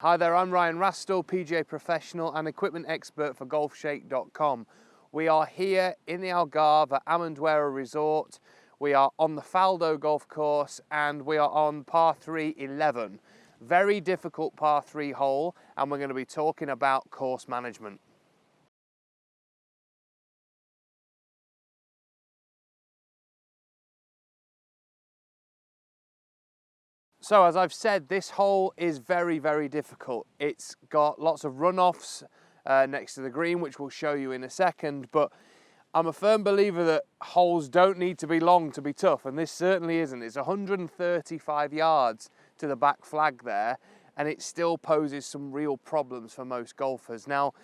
Hi there, I'm Ryan Rastall, PGA professional and equipment expert for Golfshake.com. We are here in the Algarve at Amendoira Resort. We are on the Faldo golf course and we are on par 3 11. Very difficult par 3 hole, and we're going to be talking about course management. So as I've said, this hole is very, very difficult. It's got lots of runoffs next to the green, which we'll show you in a second, but I'm a firm believer that holes don't need to be long to be tough, and this certainly isn't. It's 135 yards to the back flag there, and it still poses some real problems for most golfers. Now,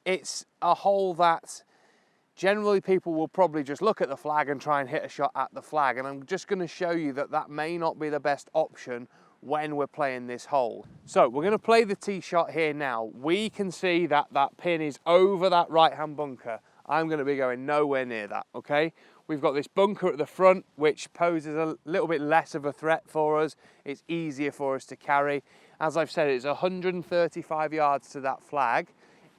it's a hole that generally people will probably just look at the flag and try and hit a shot at the flag, and I'm just going to show you that that may not be the best option when we're playing this hole. So we're going to play the tee shot here now. We can see that that pin is over that right hand bunker. I'm going to be going nowhere near that, okay? We've got this bunker at the front which poses a little bit less of a threat for us. It's easier for us to carry. As I've said, it's 135 yards to that flag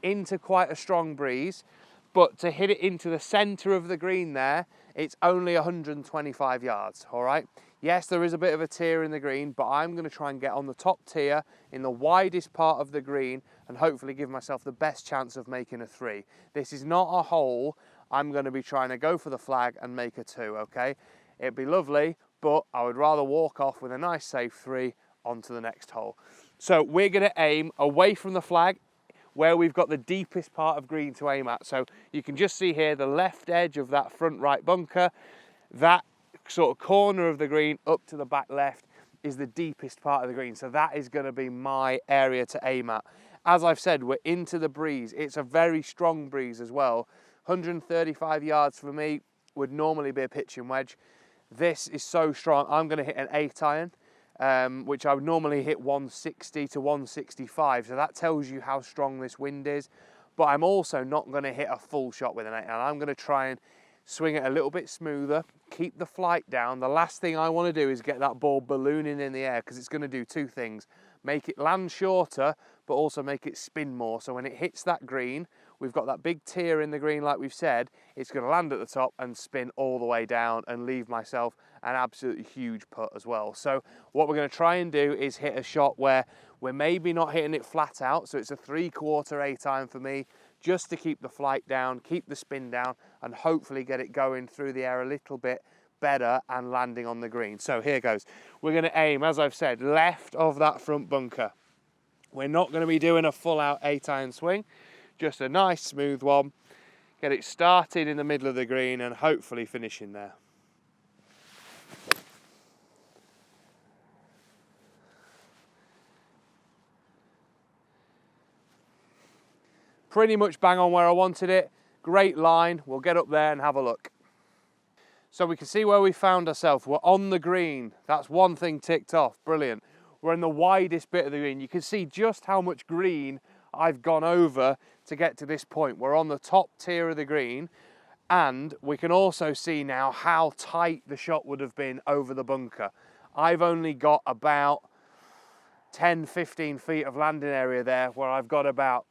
into quite a strong breeze. But to hit it into the centre of the green there, it's only 125 yards, all right? Yes, there is a bit of a tier in the green, but I'm going to try and get on the top tier in the widest part of the green and hopefully give myself the best chance of making a 3. This is not a hole I'm going to be trying to go for the flag and make a 2, okay? It'd be lovely, but I would rather walk off with a nice safe 3 onto the next hole. So we're going to aim away from the flag, where we've got the deepest part of green to aim at. So you can just see here the left edge of that front right bunker, that sort of corner of the green up to the back left is the deepest part of the green. So that is going to be my area to aim at. As I've said, we're into the breeze. It's a very strong breeze as well. 135 yards for me would normally be a pitching wedge. This is so strong. I'm going to hit an 8 iron. Which I would normally hit 160 to 165, so that tells you how strong this wind is. But I'm also not going to hit a full shot with an 8 iron. I'm going to try and swing it a little bit smoother, keep the flight down. The last thing I want to do is get that ball ballooning in the air, because it's going to do two things: make it land shorter, but also make it spin more. So when it hits that green, we've got that big tier in the green like we've said, it's going to land at the top and spin all the way down and leave myself an absolutely huge putt as well. So what we're going to try and do is hit a shot where we're maybe not hitting it flat out, so it's a 3/4 8 iron for me, just to keep the flight down, keep the spin down, and hopefully get it going through the air a little bit better and landing on the green. So here goes. We're going to aim, as I've said, left of that front bunker. We're not going to be doing a full out 8 iron swing, just a nice smooth one. Get it started in the middle of the green and hopefully finishing there. Pretty much bang on where I wanted it. Great line. We'll get up there and have a look. So we can see where we found ourselves. We're on the green. That's one thing ticked off. Brilliant. We're in the widest bit of the green. You can see just how much green I've gone over to get to this point. We're on the top tier of the green, and we can also see now how tight the shot would have been over the bunker. I've only got about 10-15 feet of landing area there, where I've got about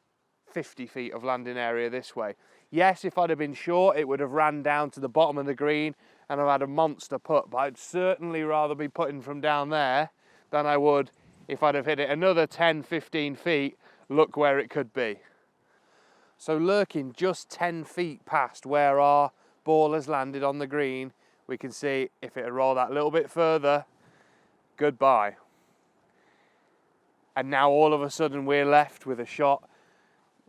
50 feet of landing area this way. Yes, if I'd have been short, it would have ran down to the bottom of the green and I've had a monster putt, but I'd certainly rather be putting from down there than I would if I'd have hit it another 10-15 feet. Look where it could be. So lurking just 10 feet past where our ball has landed on the green, we can see if it had rolled that little bit further, goodbye. And now all of a sudden we're left with a shot.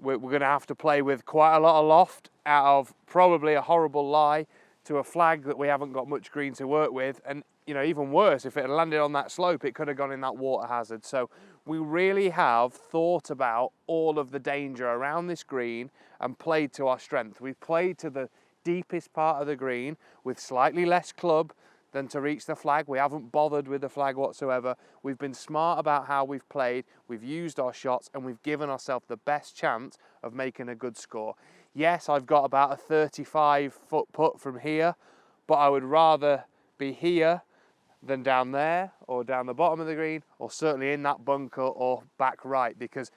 We're going to have to play with quite a lot of loft out of probably a horrible lie to a flag that we haven't got much green to work with. And, you know, even worse, if it had landed on that slope, it could have gone in that water hazard. So we really have thought about all of the danger around this green and played to our strength. We've played to the deepest part of the green with slightly less club than to reach the flag. We haven't bothered with the flag whatsoever. We've been smart about how we've played, we've used our shots, and we've given ourselves the best chance of making a good score. Yes, I've got about a 35-foot putt from here, but I would rather be here than down there or down the bottom of the green, or certainly in that bunker or back right, because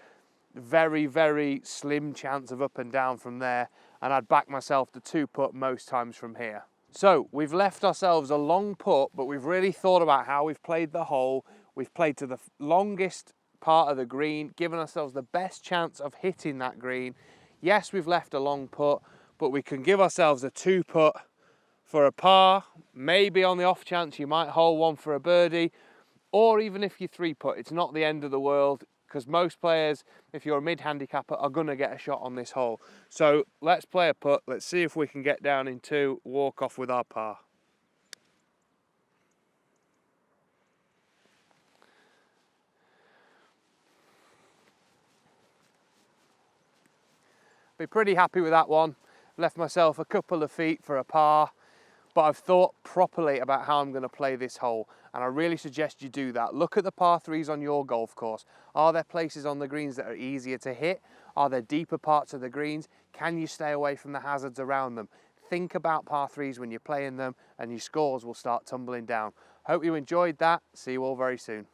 very, very slim chance of up and down from there, and I'd back myself to 2-putt most times from here. So we've left ourselves a long putt, but we've really thought about how we've played the hole. We've played to the longest part of the green, given ourselves the best chance of hitting that green. Yes, we've left a long putt, but we can give ourselves a 2-putt for a par, maybe on the off chance you might hole one for a birdie, or even if you 3-putt, it's not the end of the world, because most players, if you're a mid-handicapper, are going to get a shot on this hole. So let's play a putt. Let's see if we can get down in 2, walk off with our par. Be pretty happy with that one. Left myself a couple of feet for a par, but I've thought properly about how I'm going to play this hole, and I really suggest you do that. Look at the par 3s on your golf course. Are there places on the greens that are easier to hit? Are there deeper parts of the greens? Can you stay away from the hazards around them? Think about par 3s when you're playing them, and your scores will start tumbling down. Hope you enjoyed that. See you all very soon.